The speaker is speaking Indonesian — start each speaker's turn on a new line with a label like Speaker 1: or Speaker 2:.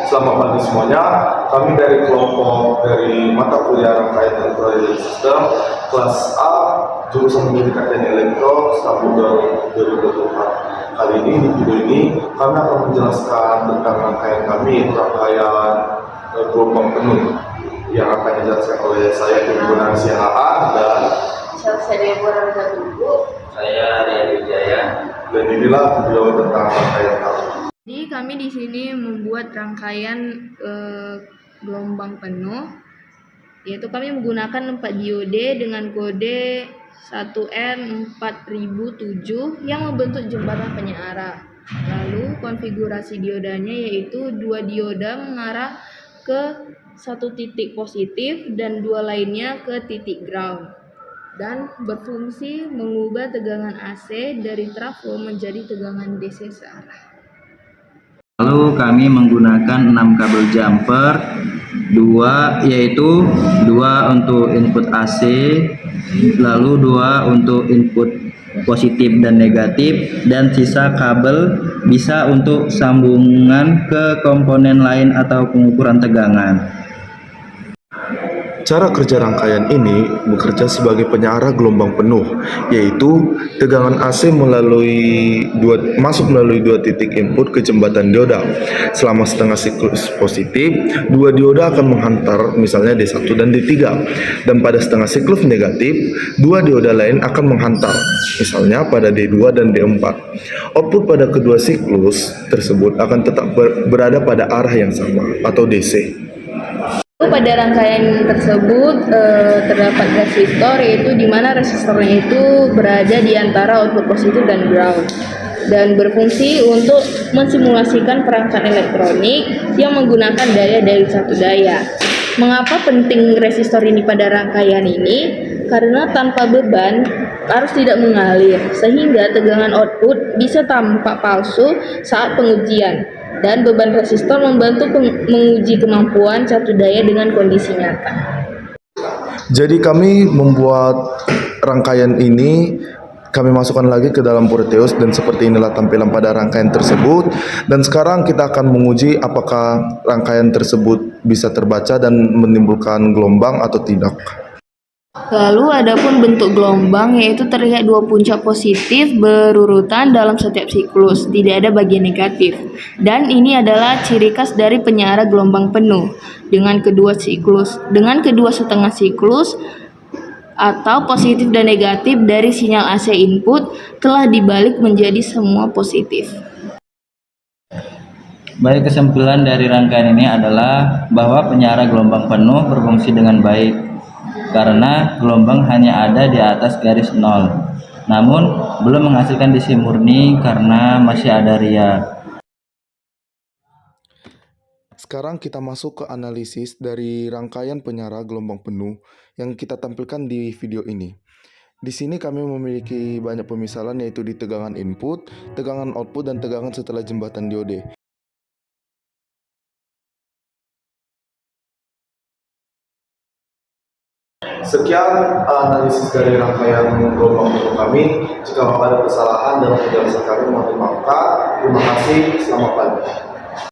Speaker 1: Selamat pagi semuanya. Kami dari kelompok dari mata kuliah rangkaian elektronik sistem kelas A jurusan pendidikan dan elektro tahun 2024. Kali ini di video ini kami akan menjelaskan tentang rangkaian kami yaitu rangkaian gelombang penuh yang akan dijelaskan oleh saya Ibu Nancy AA dan
Speaker 2: saya Ria Wijaya.
Speaker 1: Dan inilah video tentang rangkaian kami.
Speaker 2: Jadi kami di sini membuat rangkaian gelombang penuh, yaitu kami menggunakan 4 diode dengan kode 1N4007 yang membentuk jembatan penyara. Lalu konfigurasi diodanya yaitu 2 dioda mengarah ke satu titik positif dan 2 lainnya ke titik ground, dan berfungsi mengubah tegangan AC dari trafo menjadi tegangan DC searah.
Speaker 3: Lalu kami menggunakan 6 kabel jumper, 2 untuk input AC, lalu 2 untuk input positif dan negatif, dan sisa kabel bisa untuk sambungan ke komponen lain atau pengukuran tegangan.
Speaker 1: Cara kerja rangkaian ini bekerja sebagai penyara gelombang penuh, yaitu tegangan AC masuk melalui 2 titik input ke jembatan dioda. Selama setengah siklus positif, 2 dioda akan menghantar misalnya D1 dan D3. Dan pada setengah siklus negatif, 2 dioda lain akan menghantar, misalnya pada D2 dan D4. Output pada kedua siklus tersebut akan tetap berada pada arah yang sama atau DC.
Speaker 2: Pada rangkaian tersebut terdapat resistor, yaitu di mana resistornya itu berada di antara output positif dan ground, dan berfungsi untuk mensimulasikan perangkat elektronik yang menggunakan daya dari satu daya. Mengapa penting resistor ini pada rangkaian ini? Karena tanpa beban arus tidak mengalir, sehingga tegangan output bisa tampak palsu saat pengujian. Dan beban resistor membantu menguji kemampuan satu daya dengan kondisi nyata.
Speaker 1: Jadi kami membuat rangkaian ini, kami masukkan lagi ke dalam Proteus, dan seperti inilah tampilan pada rangkaian tersebut. Dan sekarang kita akan menguji apakah rangkaian tersebut bisa terbaca dan menimbulkan gelombang atau tidak.
Speaker 2: Lalu adapun bentuk gelombang, yaitu terlihat 2 puncak positif berurutan dalam setiap siklus, tidak ada bagian negatif. Dan ini adalah ciri khas dari penyara gelombang penuh dengan kedua setengah siklus atau positif dan negatif dari sinyal AC input telah dibalik menjadi semua positif.
Speaker 3: Baik, kesimpulan dari rangkaian ini adalah bahwa penyara gelombang penuh berfungsi dengan baik karena gelombang hanya ada di atas garis nol, namun belum menghasilkan DC murni karena masih ada ria.
Speaker 1: Sekarang kita masuk ke analisis dari rangkaian penyara gelombang penuh yang kita tampilkan di video ini. Di sini kami memiliki banyak pemisalan, yaitu di tegangan input, tegangan output, dan tegangan setelah jembatan diode. Sekian analisis dari rangkaian gelombang penuh kami. Jika ada kesalahan dalam penjelasan kami, mohon dimaafkan. Terima kasih. Selamat pagi.